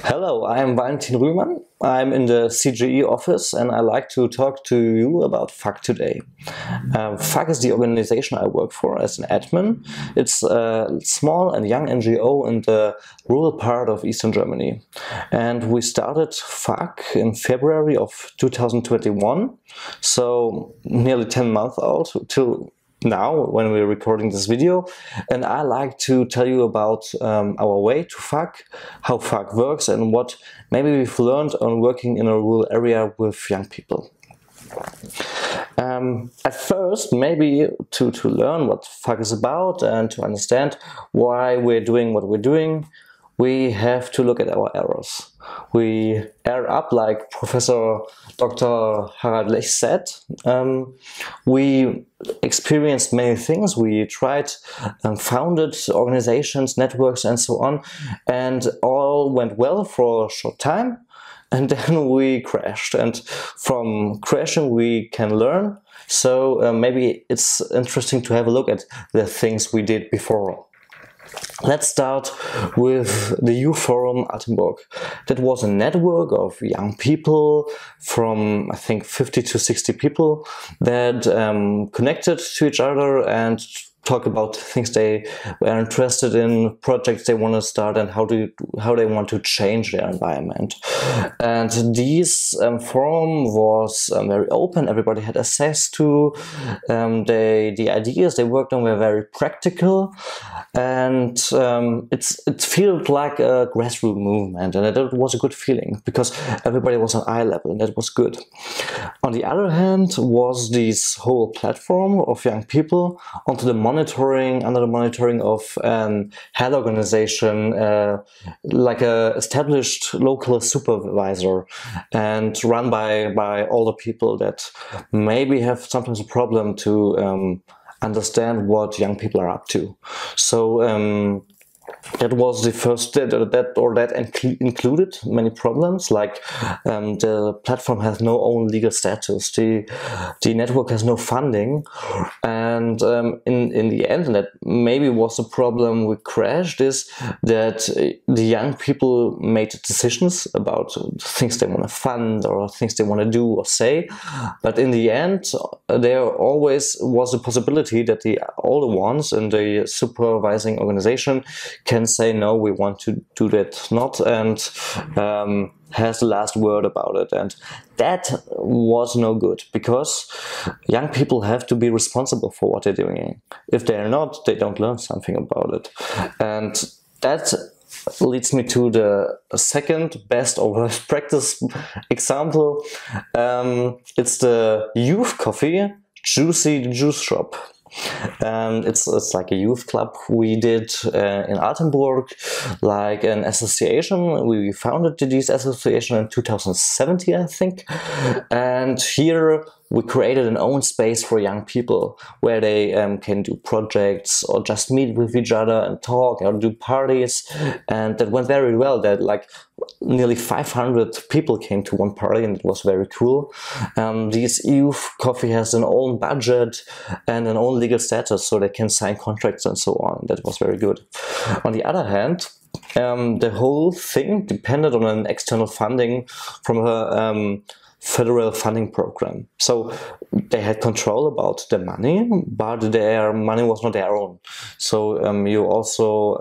Hello, I'm Valentin Rühlmann. I'm in the CGE office and I like to talk to you about FACK today. FACK is the organization I work for as an admin. It's a small and young NGO in the rural part of Eastern Germany. And we started FACK in February of 2021, so nearly 10 months out till now when we're recording this video, and I like to tell you about our way to FACK, how FACK works, and what maybe we've learned on working in a rural area with young people. At first, maybe to learn what FACK is about and to understand why we're doing what we're doing, we have to look at our errors. We err up, like Professor Dr. Harald Lech said. We experienced many things. We tried founded organizations, networks, and so on, and all went well for a short time. And then we crashed, and from crashing we can learn. So maybe it's interesting to have a look at the things we did before. Let's start with the Youth Forum Altenburg. That was a network of young people from, I think, 50 to 60 people that connected to each other and talk about things they were interested in, projects they want to start, and how they want to change their environment. And this forum was very open. Everybody had access to the ideas they worked on were very practical, and it felt like a grassroots movement, and it was a good feeling because everybody was on eye level, and that was good. On the other hand was this whole platform of young people under the monitoring of head organization, like a established local supervisor, and run by older people that maybe have sometimes a problem to understand what young people are up to. So that was the first that included many problems, like the platform has no own legal status, the network has no funding, and in the end, and that maybe was the problem we crashed, is that the young people made decisions about things they want to fund or things they want to do or say, but in the end there always was a possibility that the older ones in the supervising organization can say, no, we want to do that not, and has the last word about it. And that was no good, because young people have to be responsible for what they're doing. If they're not, they don't learn something about it. And that leads me to the second best or worst practice example. It's the youth coffee, Juicy Juice Shop. It's like a youth club we did in Altenburg, like an association. We founded this association in 2017, I think, and here we created an own space for young people where they can do projects or just meet with each other and talk or do parties, and that went very well. That like nearly 500 people came to one party, and it was very cool. This youth coffee has an own budget and an own legal status, so they can sign contracts and so on. That was very good. On the other hand, the whole thing depended on an external funding from a federal funding program. So they had control about the money, but their money was not their own. So you also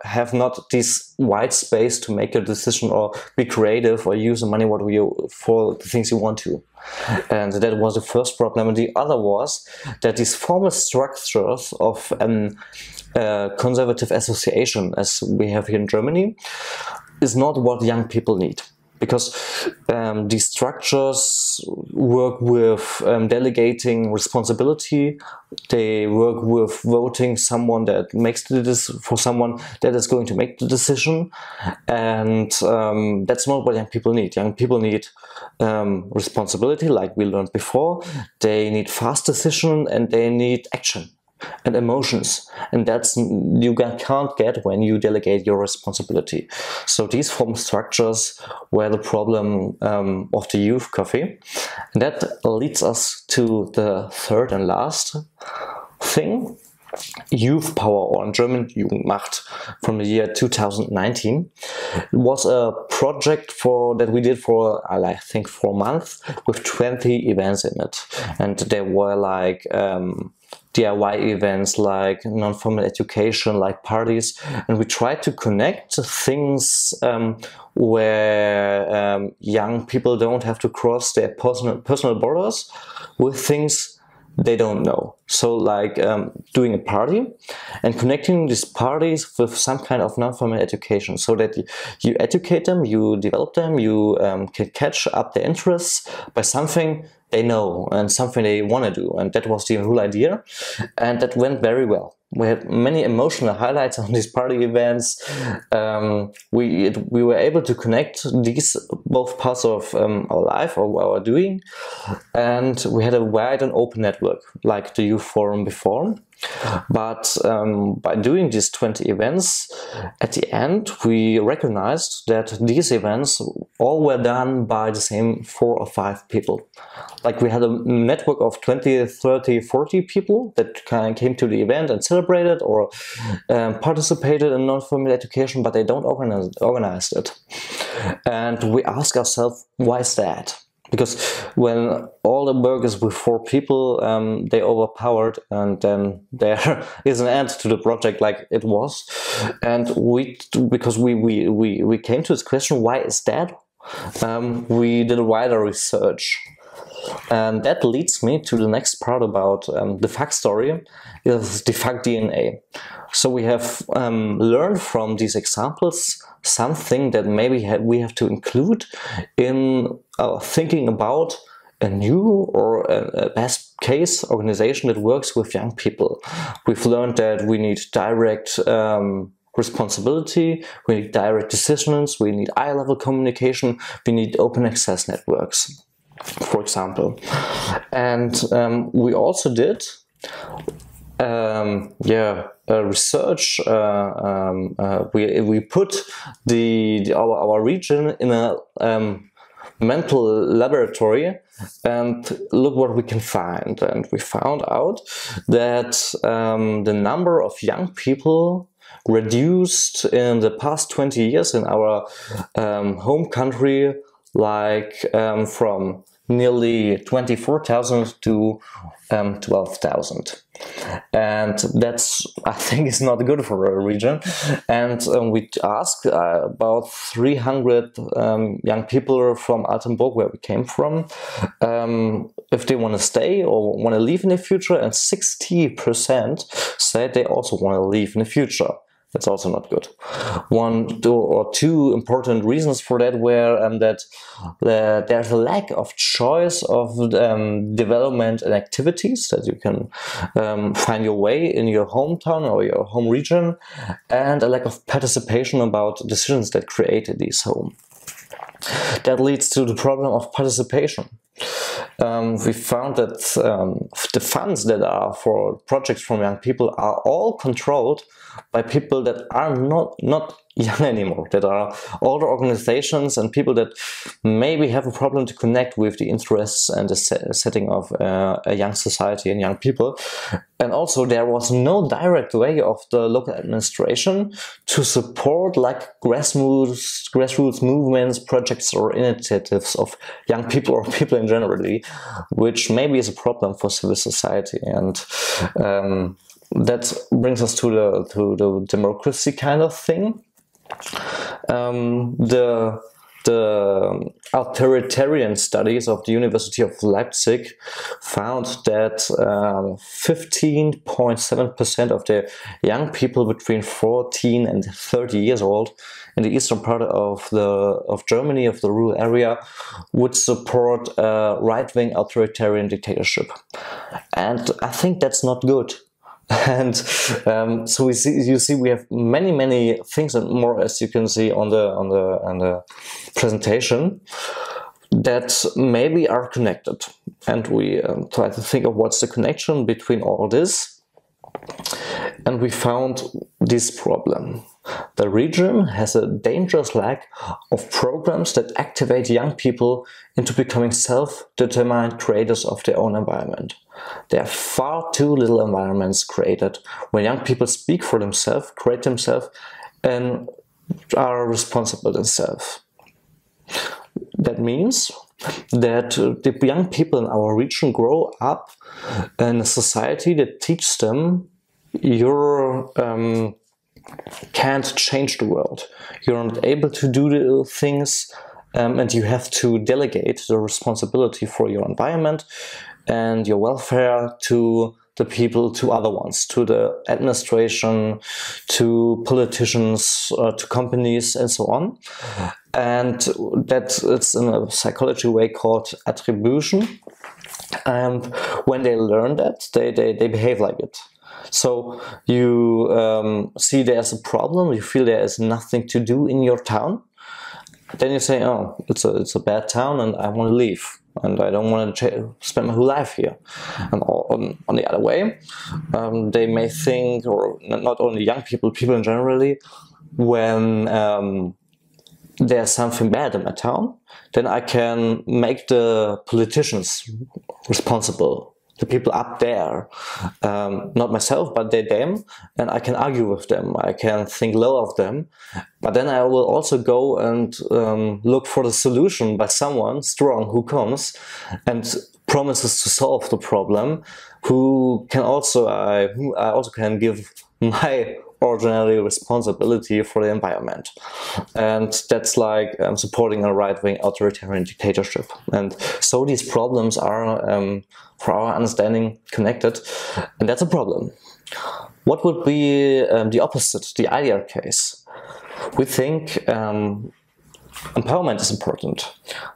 have not this wide space to make a decision or be creative or use the money for the things you want to. And that was the first problem. And the other was that these formal structures of conservative association, as we have here in Germany, is not what young people need. Because these structures work with delegating responsibility. They work with voting someone that makes for someone that is going to make the decision, and that's not what young people need. Young people need responsibility, like we learned before. They need fast decision, and they need action and emotions, and that's you can't get when you delegate your responsibility. So these form structures were the problem of the youth coffee, and that leads us to the third and last thing, youth power, or in German JugendMacht, from the year 2019. It was a project that we did for I think 4 months with 20 events in it, and there were like DIY events, like non-formal education, like parties, and we tried to connect things where young people don't have to cross their personal borders with things they don't know. So like doing a party and connecting these parties with some kind of non-formal education, so that you educate them, you develop them, you can catch up their interests by something they know and something they want to do. And that was the whole idea, and that went very well. We had many emotional highlights on these party events. We were able to connect these both parts of our life, or our doing, and we had a wide and open network like the youth forum before. But by doing these 20 events, at the end we recognized that these events all were done by the same 4 or 5 people. Like we had a network of 20, 30, 40 people that came to the event and celebrated or participated in non-formal education, but they don't organize it. And we ask ourselves, why is that? Because when all the work is with 4 people, they overpowered, and then there is an end to the project like it was. And because we came to this question, why is that? We did a wider research. And that leads me to the next part about the FACK story, is the FACK DNA. So we have learned from these examples something that maybe we have to include in thinking about a new or a best case organization that works with young people. We've learned that we need direct responsibility, we need direct decisions, we need eye-level communication, we need open access networks, for example. And we also did research. We put our region in a mental laboratory, and look what we can find. And we found out that the number of young people reduced in the past 20 years in our home country, like from nearly 24,000 to 12,000. And that's, I think, is not good for a region. And we asked about 300 young people from Altenburg, where we came from, if they want to stay or want to leave in the future, and 60% said they also want to leave in the future. That's also not good. 1 or 2 important reasons for that were that there's a lack of choice of development and activities that you can find your way in your hometown or your home region, and a lack of participation about decisions that created these home. That leads to the problem of participation. We found that the funds that are for projects from young people are all controlled by people that are not young anymore, that are older organizations and people that maybe have a problem to connect with the interests and the setting of a young society and young people. And also there was no direct way of the local administration to support like grassroots movements, projects or initiatives of young people or people in generally, which maybe is a problem for civil society. And that brings us to the democracy kind of thing. The authoritarian studies of the University of Leipzig found that 15.7% of the young people between 14 and 30 years old in the eastern part of Germany, of the rural area, would support a right-wing authoritarian dictatorship. And I think that's not good. And so you see we have many things and more, as you can see on the presentation, that maybe are connected. And we try to think of what's the connection between all this. And we found this problem. The region has a dangerous lack of programs that activate young people into becoming self-determined creators of their own environment. There are far too little environments created where young people speak for themselves, create themselves, and are responsible themselves. That means that the young people in our region grow up in a society that teaches them you can't change the world. You're not able to do the things, and you have to delegate the responsibility for your environment and your welfare to the people, to other ones, to the administration, to politicians, to companies, and so on. And that it's in a psychology way called attribution. And when they learn that, they behave like it. So you see there's a problem, you feel there is nothing to do in your town, then you say, oh, it's a bad town and I want to leave. And I don't want to spend my whole life here. And on the other way, they may think, or not only young people, people in generally, when there's something bad in my town, then I can make the politicians responsible, the people up there, not myself, but them, and I can argue with them, I can think low of them, but then I will also go and look for the solution by someone strong who comes and promises to solve the problem, who can also, I also can give my ordinary responsibility for the environment. And that's like supporting a right-wing authoritarian dictatorship. And so these problems are, for our understanding, connected, and that's a problem. What would be the opposite, the ideal case? We think empowerment is important.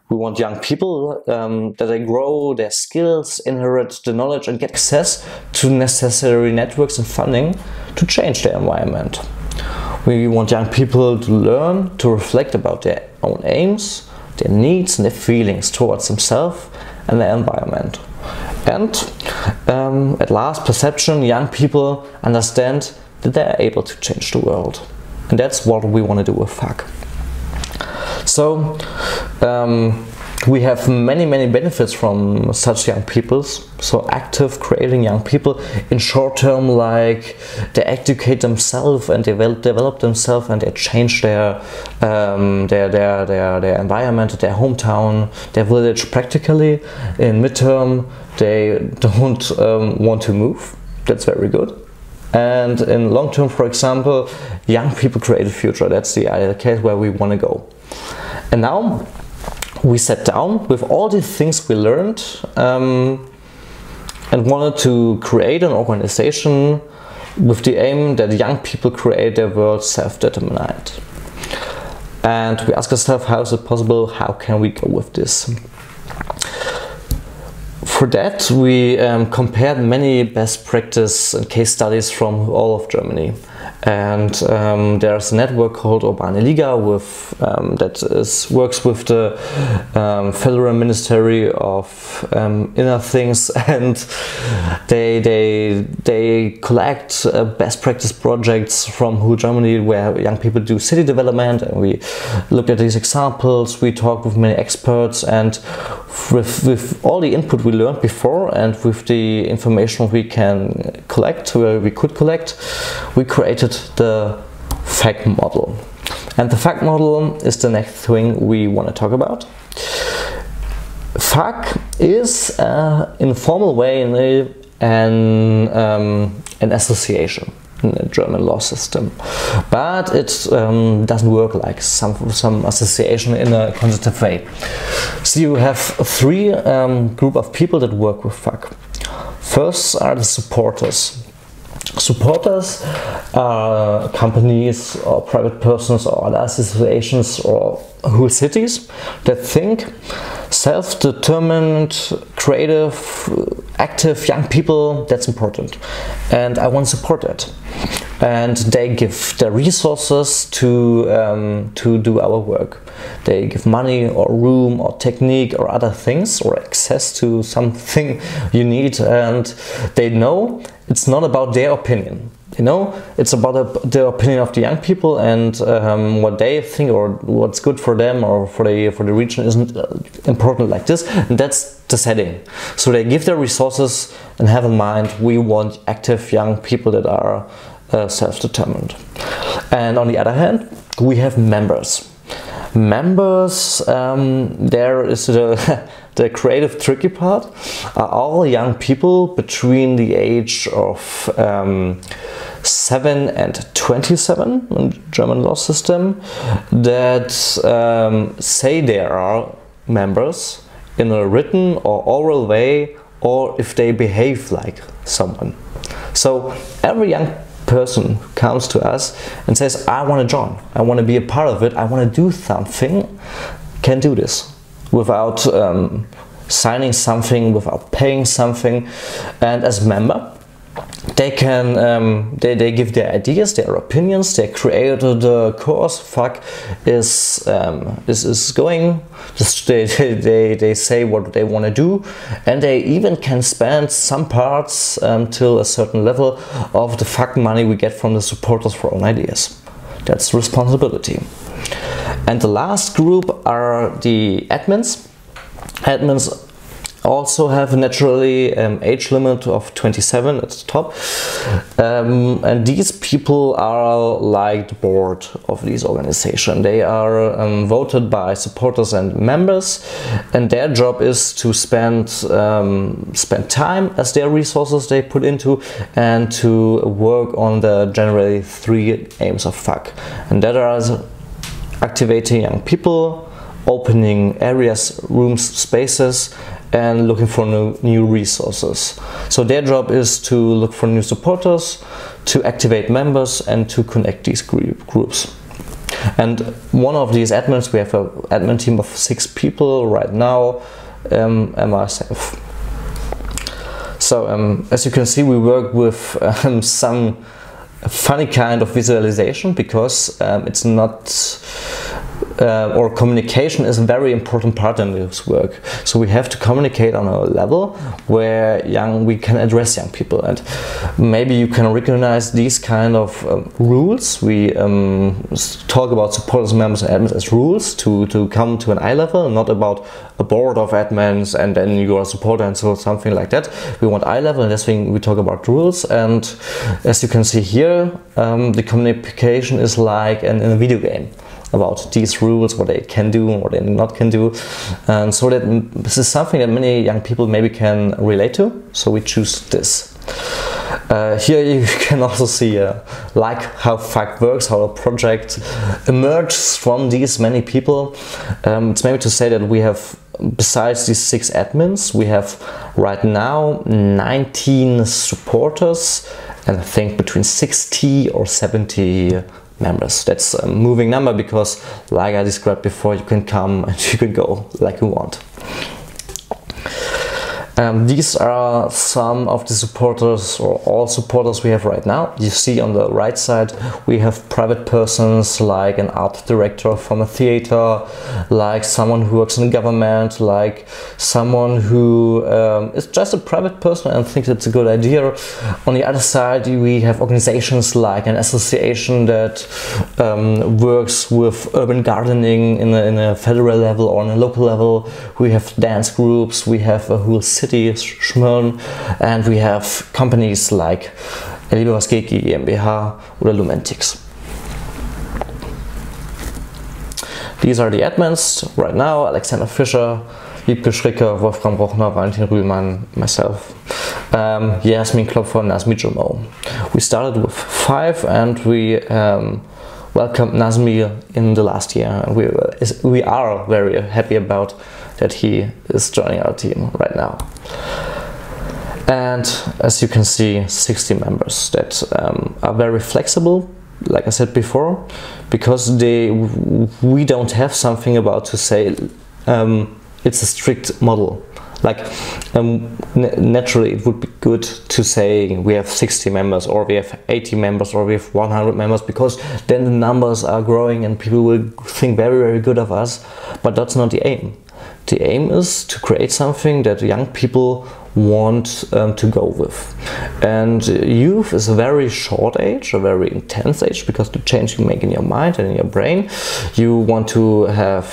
We want young people that they grow their skills, inherit the knowledge and get access to necessary networks and funding to change their environment. We want young people to learn, to reflect about their own aims, their needs and their feelings towards themselves and their environment. And at last, perception, young people understand that they are able to change the world. And that's what we want to do with FACK. So we have many benefits from such young people. So active creating young people in short term, like they educate themselves and develop themselves and they change their environment, their hometown, their village practically. In midterm, they don't want to move. That's very good. And in long term, for example, young people create a future. That's the ideal case where we want to go. And now we sat down with all the things we learned and wanted to create an organization with the aim that young people create their world self-determined. And we asked ourselves, how is it possible? How can we go with this? For that, we compared many best practice and case studies from all of Germany. And there's a network called Urbane Liga that works with the Federal Ministry of Inner Things, and they collect best practice projects from whole Germany where young people do city development, and we looked at these examples, we talked with many experts, and with all the input we learned before and with the information we can collect, we created the FACK model. And the FACK model is the next thing we want to talk about. FACK is in a formal way an association in the German law system, but it doesn't work like some association in a constitutive way. So you have three group of people that work with FACK. First are the supporters. Supporters are companies or private persons or other associations or whole cities that think self-determined, creative, active young people, that's important. And I want to support that. And they give their resources to do our work. They give money or room or technique or other things or access to something you need, and they know it's not about their opinion. You know, it's about the opinion of the young people, and what they think or what's good for them or for the region isn't important like this. And that's the setting. So they give their resources and have in mind, we want active young people that are self-determined. And on the other hand, we have members. Members, there is the creative tricky part, are all young people between the age of 7 and 27 in the German law system that say they are members in a written or oral way, or if they behave like someone. So every young person comes to us and says, I want to join, I want to be a part of it, I want to do something, can do this without signing something, without paying something. And as a member, they can they give their ideas, their opinions. They created a course. FACK is going. They say what they want to do, and they even can spend some parts till a certain level of the FACK money we get from the supporters for own ideas. That's responsibility. And the last group are the admins. Admins also have naturally age limit of 27 at the top, and these people are like the board of this organization. They are voted by supporters and members, and their job is to spend time as their resources they put into, and to work on the generally 3 aims of FACK, and that are activating young people, opening areas, rooms, spaces, and looking for new resources. So their job is to look for new supporters, to activate members, and to connect these groups. And one of these admins, we have an admin team of 6 people right now, and myself. So as you can see, we work with some funny kind of visualization, because it's not or communication is a very important part in this work. So we have to communicate on a level where we can address young people, and maybe you can recognize these kind of rules. We talk about supporters, members, and admins as rules to come to an eye level, not about a board of admins and then you are a supporter and so something like that. We want eye level, and that's when we talk about rules. And as you can see here, the communication is like in a video game, about these rules, what they can do and what they not can do, and so that this is something that many young people maybe can relate to, so we choose this. Here you can also see like how FACK works, how a project emerges from these many people. It's maybe to say that we have, besides these 6 admins, we have right now 19 supporters, and I think between 60 or 70 members. That's a moving number, because like I described before, you can come and you can go like you want. These are some of the supporters, or all supporters we have right now. You see on the right side we have private persons, like an art director from a theater, like someone who works in the government, like someone who is just a private person and thinks it's a good idea. On the other side we have organizations like an association that works with urban gardening in a federal level or on a local level. We have dance groups, we have a whole city, Schmölln, and we have companies like F.A.C.K GmbH or Lumentics. These are the admins right now: Alexander Fischer, Liebke Schricker, Wolfram Rochner, Valentin Rühlmann, myself, Jasmin Klopfer, Nazmi Jomo. We started with 5, and we welcomed Nazmi in the last year, and we are very happy about that he is joining our team right now. And as you can see, 60 members that are very flexible, like I said before, because we don't have something about to say it's a strict model. Like naturally it would be good to say we have 60 members, or we have 80 members, or we have 100 members, because then the numbers are growing and people will think very, very good of us. But that's not the aim. The aim is to create something that young people want to go with. And youth is a very short age, a very intense age, because the change you make in your mind and in your brain, you want to have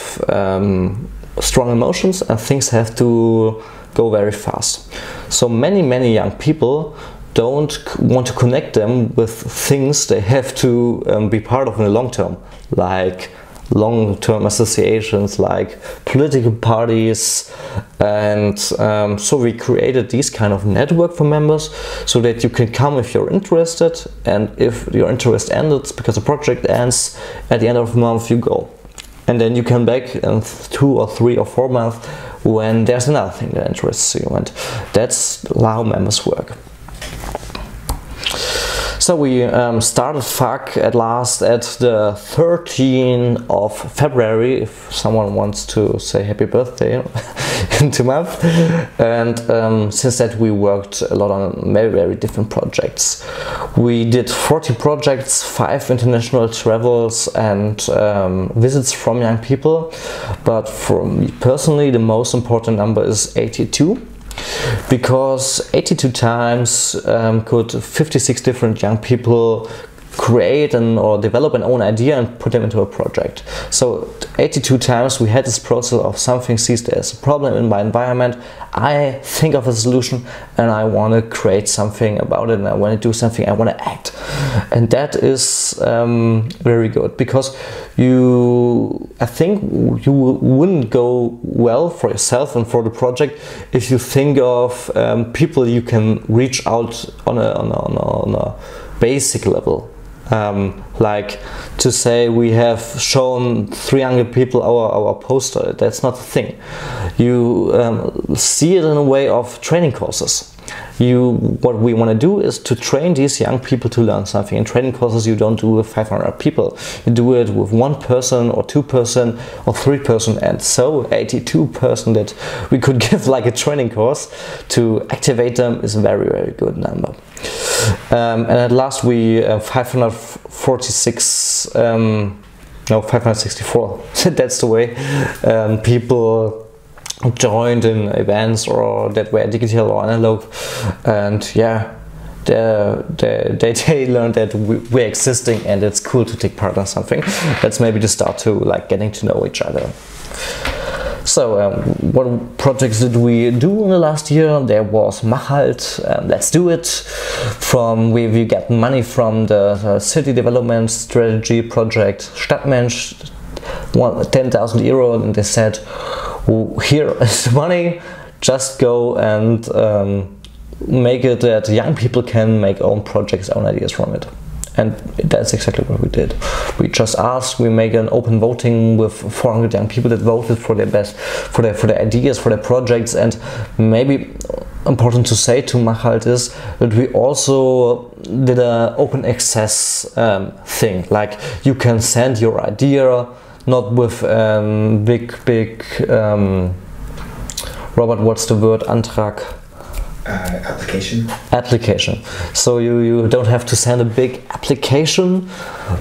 strong emotions, and things have to go very fast. So many young people don't want to connect them with things they have to be part of in the long term, like long-term associations, like political parties. And so we created these kind of network for members, so that you can come if you're interested, and if your interest ends because the project ends at the end of the month, you go, and then you come back in 2 or 3 or 4 months when there's another thing that interests you. And that's how members work. So we started FACK at last at the 13th of February, if someone wants to say happy birthday in 2 months. And since that we worked a lot on very different projects. We did 40 projects, 5 international travels and visits from young people. But for me personally, the most important number is 82. Because 82 times could 56 different young people create or develop an own idea and put them into a project. So 82 times we had this process of something sees there's a problem in my environment, I think of a solution and I want to create something about it, and I want to do something, I want to act. And that is very good, because I think you wouldn't go well for yourself and for the project if you think of people you can reach out on a basic level. Like to say we have shown 300 people our poster, that's not the thing. You see it in a way of training courses. What we want to do is to train these young people to learn something. In training courses you don't do with 500 people, you do it with 1 person or 2 person or 3 person, and so 82 person that we could give like a training course to activate them is a very good number. And at last we 564 that's the way people joined in events or that were digital or analog, and yeah, they learned that we're existing and it's cool to take part in something. That's maybe the start to like getting to know each other. So what projects did we do in the last year? There was Mach halt, Let's Do It. We get money from the city development strategy project Stadtmensch, 10,000 euro, and they said, here is the money, just go and make it that young people can make own projects, own ideas from it. And that's exactly what we did. We just asked, we make an open voting with 400 young people that voted for their best, for their ideas, for their projects. And maybe important to say to Mach halt is that we also did an open access thing. Like you can send your idea, not with big Robert, what's the word? Antrag? Application. So you don't have to send a big application,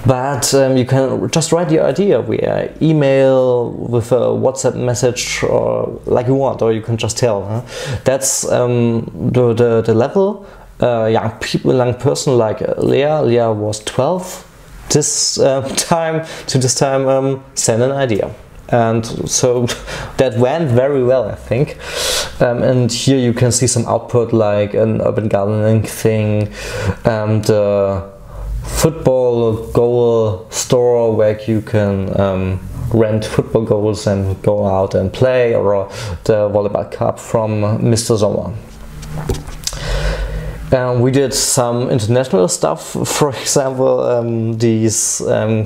but you can just write your idea via email, with a WhatsApp message, or like you want, or you can just tell. Huh? That's the level. Young person like Leah was 12. This time send an idea. And so that went very well, I think. And here you can see some output like an urban gardening thing, and football goal store where you can rent football goals and go out and play, or the volleyball cup from Mr. Sommer. We did some international stuff, for example, these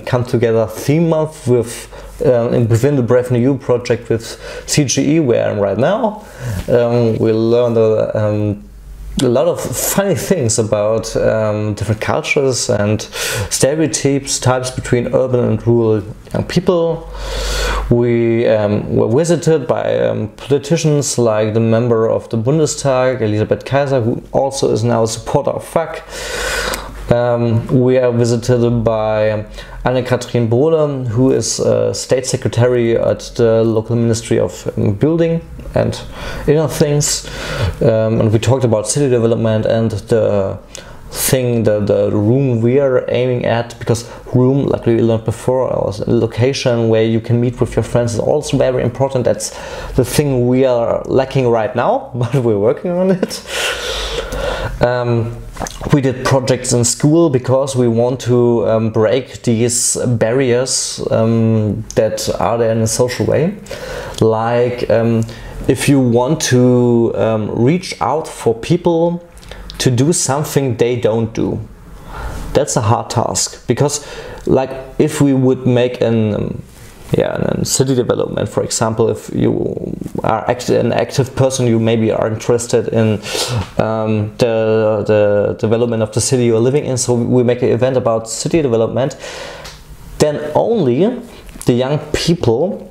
Come Together theme month with within the Brave New You project with CGE, where I'm right now. We learned a lot of funny things about different cultures and stereotypes between urban and rural young people. We were visited by politicians like the member of the Bundestag, Elisabeth Kaiser, who also is now a supporter of FACK. We are visited by Anne-Kathrin Bohle, who is State Secretary at the local Ministry of Building and Inner Things, and we talked about city development and the room we are aiming at, because room, like we learned before, was a location where you can meet with your friends, is also very important. That's the thing we are lacking right now, but we're working on it. We did projects in school because we want to break these barriers that are there in a social way. Like if you want to reach out for people to do something they don't do, that's a hard task, because like if we would make an city development, for example, if you are an active person, you maybe are interested in the development of the city you're living in, so we make an event about city development, then only the young people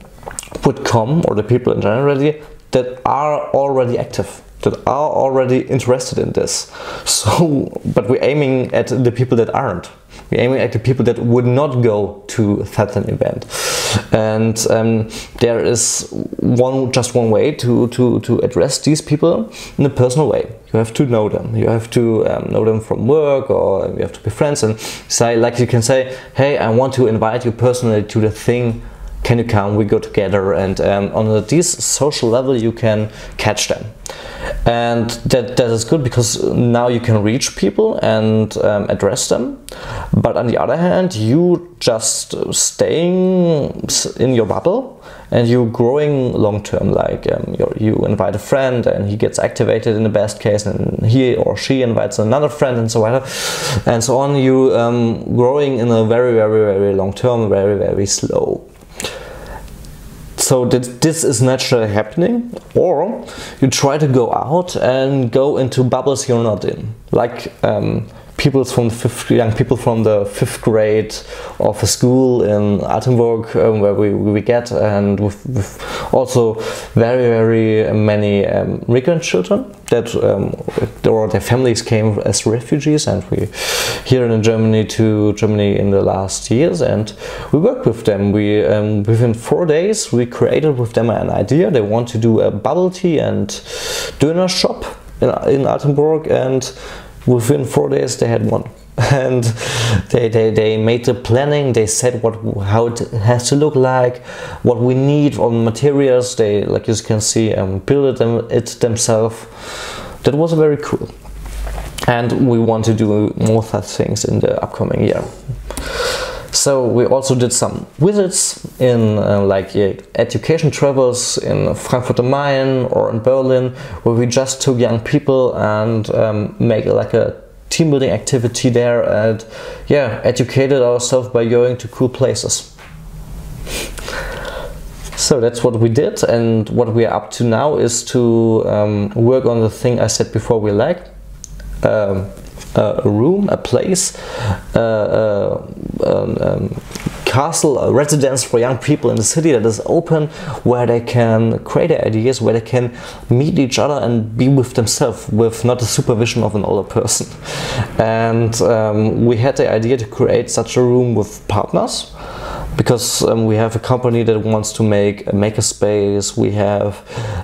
would come, or the people in general, that are already active, that are already interested in this. So, but we're aiming at the people that aren't. We're aiming at the people that would not go to such an event. And there is just one way to address these people in a personal way. You have to know them. You have to know them from work, or you have to be friends and say, like you can say, hey, I want to invite you personally to the thing. Can you come? We go together, and on this social level you can catch them. And that is good, because now you can reach people and address them. But on the other hand, you just staying in your bubble and you growing long term. Like you invite a friend and he gets activated in the best case, and he or she invites another friend, and so on and so on. You growing in a very, very, very long term, very, very slow. So that this is naturally happening, or you try to go out and go into bubbles you're not in, like young people from the 5th grade of a school in Altenburg, where we get, and with also very, very many migrant children that or their families came as refugees, and we here in Germany in the last years, and we worked with them. We within 4 days we created with them an idea. They want to do a bubble tea and dinner shop in Altenburg, and within 4 days they had one. And they made the planning. They said how it has to look like, what we need on materials. They, like you can see, built it themselves. That was very cool. And we want to do more such things in the upcoming year. So we also did some visits in education travels in Frankfurt am Main or in Berlin, where we just took young people and make like a team building activity there, and educated ourselves by going to cool places. So that's what we did, and what we are up to now is to work on the thing I said before we like. A room, a place, castle, a residence for young people in the city that is open, where they can create their ideas, where they can meet each other and be with themselves, with not the supervision of an older person. And we had the idea to create such a room with partners, because we have a company that wants to make a makerspace. We have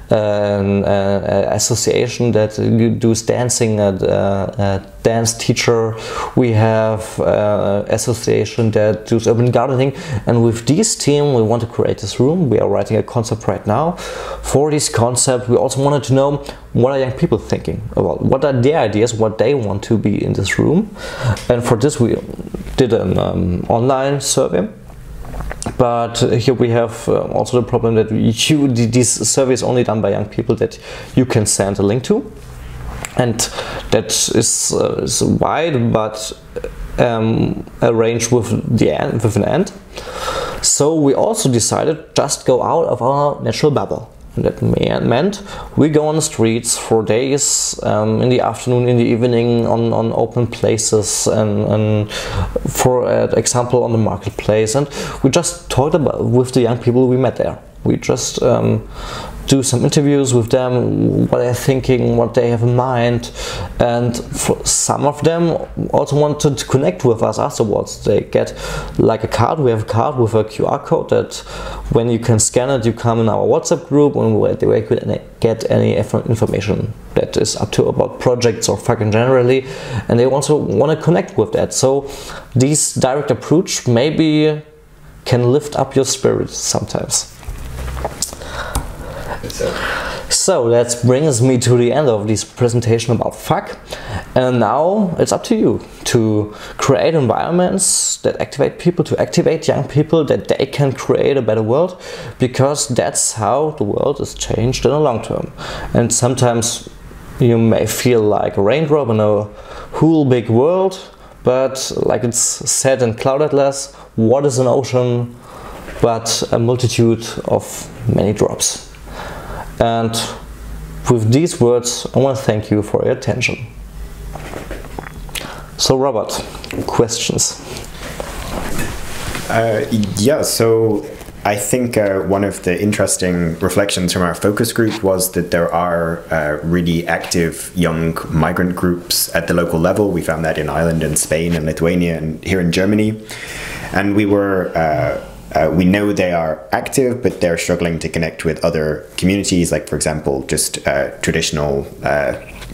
an association that does dancing, a dance teacher. We have an association that does urban gardening, and with this team we want to create this room. We are writing a concept right now. For this concept we also wanted to know, what are young people thinking about, what are their ideas, what they want to be in this room. And for this we did an online survey. But here we have also the problem that this survey is only done by young people that you can send a link to, and that is wide, but arranged with an end. So we also decided just go out of our natural bubble. And that meant we go on the streets for days, in the afternoon, in the evening, on open places, and for example on the marketplace, and we just talked about with the young people we met there. We just do some interviews with them, what they're thinking, what they have in mind, and for some of them also wanted to connect with us afterwards. They get like a card. We have a card with a QR code that when you can scan it, you come in our WhatsApp group, and where they could get any information that is up to about projects or FACK generally, and they also want to connect with that. So this direct approach maybe can lift up your spirits sometimes. So that brings me to the end of this presentation about FACK, and now it's up to you to create environments that activate people, to activate young people, that they can create a better world, because that's how the world is changed in the long term. And sometimes you may feel like a raindrop in a whole big world, but like it's said in Cloud Atlas, what is an ocean but a multitude of many drops? And with these words, I want to thank you for your attention. So Robert, questions? Yeah, so I think one of the interesting reflections from our focus group was that there are really active young migrant groups at the local level. We found that in Ireland and Spain and Lithuania and here in Germany. And we know they are active, but they're struggling to connect with other communities, like, for example, just traditional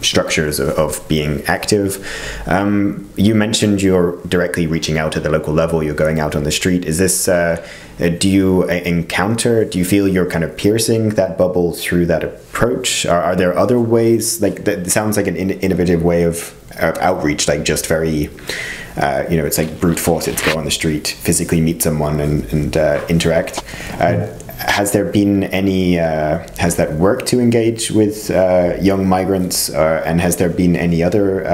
structures of being active. You mentioned you're directly reaching out at the local level, you're going out on the street. Is this, do you feel you're kind of piercing that bubble through that approach? Are there other ways, like, that sounds like an innovative way of outreach, like just very, you know, it's like brute force, it's go on the street, physically meet someone and interact. Has there been any, has that worked to engage with young migrants, and has there been any other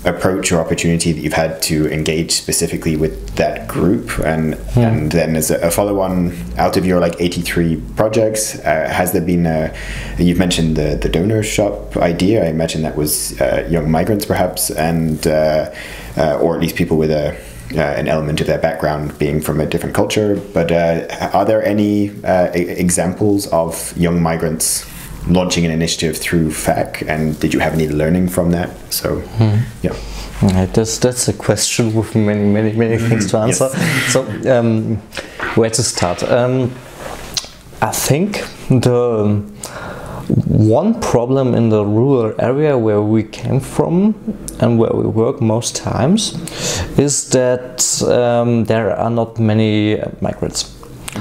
approach or opportunity that you've had to engage specifically with that group? And then as a follow-on, out of your like 83 projects, has there been you've mentioned the donor shop idea. I imagine that was young migrants perhaps, and or at least people with an element of their background being from a different culture. But are there any examples of young migrants launching an initiative through FACK, and did you have any learning from that? So, yeah. Right, that's a question with many things to answer. Yes. So, where to start? I think the one problem in the rural area where we came from and where we work most times is that there are not many migrants.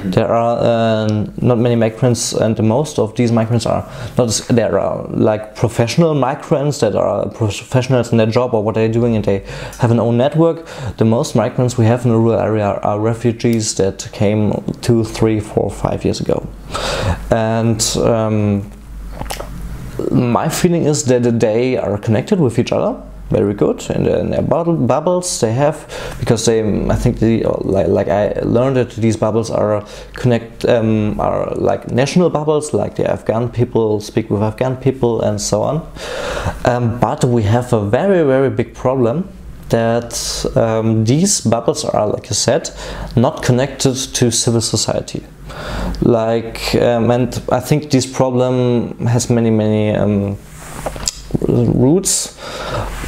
There are not many migrants, and most of these migrants are not. There are like professional migrants that are professionals in their job or what they're doing, and they have an own network. The most migrants we have in the rural area are refugees that came 2, 3, 4, 5 years ago. And my feeling is that they are connected with each other very good, and in their bubbles they have, because they, I think like I learned that these bubbles are are like national bubbles, like the Afghan people speak with Afghan people and so on. But we have a very big problem that these bubbles are, like you said, not connected to civil society. Like, and I think this problem has many roots,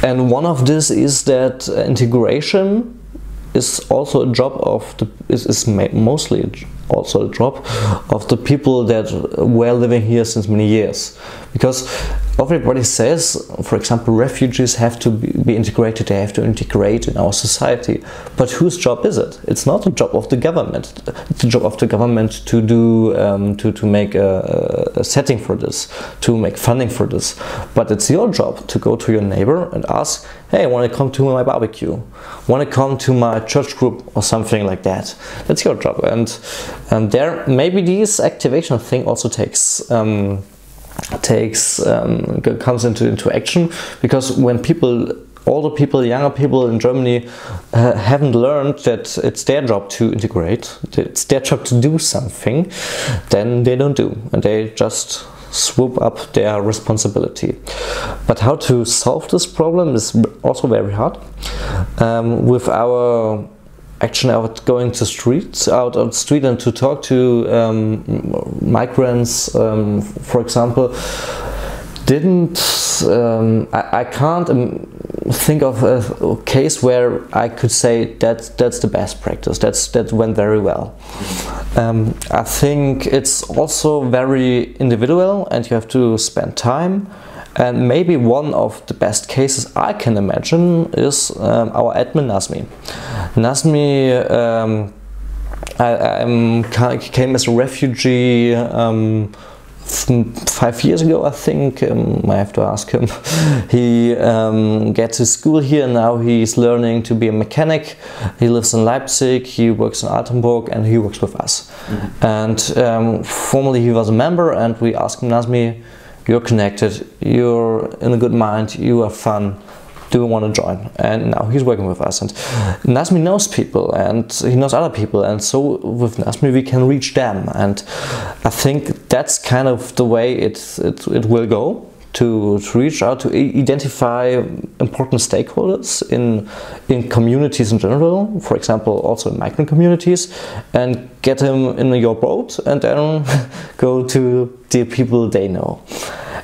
and one of this is that integration is also a job of mostly also a job of the people that were living here since many years, because everybody says, for example, refugees have to be integrated, they have to integrate in our society, but whose job is it? It's not the job of the government. It's the job of the government to do to make a setting for this, to make funding for this, but it's your job to go to your neighbor and ask, hey, want to come to my barbecue, want to come to my church group or something like that. That's your job. And there maybe this activation thing also comes into action, because when older people, younger people in Germany haven't learned that it's their job to integrate, it's their job to do something, then they don't do, and they just swoop up their responsibility. But how to solve this problem is also very hard. With our action out going to out on the street and to talk to migrants, for example, I can't think of a case where I could say that's the best practice, that went very well. I think it's also very individual, and you have to spend time. And maybe one of the best cases I can imagine is our admin Nazmi. Nazmi came as a refugee 5 years ago, I think. I have to ask him. He gets to school here, and now he's learning to be a mechanic. He lives in Leipzig, he works in Altenburg, and he works with us. And formerly he was a member, and we asked him, Nazmi, you're connected, you're in a good mind, you are fun, do you want to join? And now he's working with us, and Nazmi knows people, and he knows other people, and so with Nazmi we can reach them, and I think that's kind of the way it will go, to reach out, to identify important stakeholders in communities in general, for example also in migrant communities, and get them in your boat and then go to the people they know.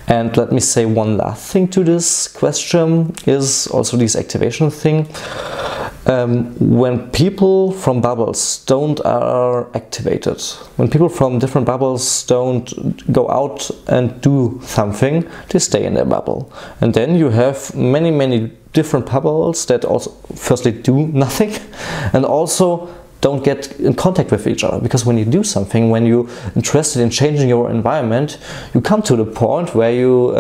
And let me say one last thing to this question is also this activation thing. When people from bubbles are activated, when people from different bubbles don't go out and do something, they stay in their bubble. And then you have many different bubbles that also firstly do nothing and also don't get in contact with each other, because when you do something, when you're interested in changing your environment, you come to the point where you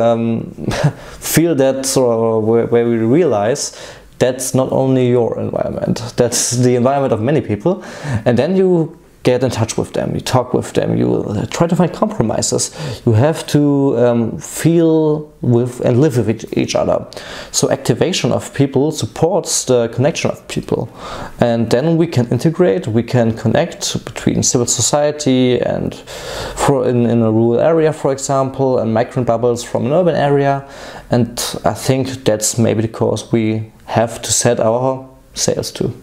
feel that, or where we realize that's not only your environment, that's the environment of many people, and then you get in touch with them, you talk with them, you try to find compromises. You have to feel with and live with each other. So activation of people supports the connection of people, and then we can integrate, we can connect between civil society and in a rural area, for example, and migrant bubbles from an urban area. And I think that's maybe the course we have to set our sails to.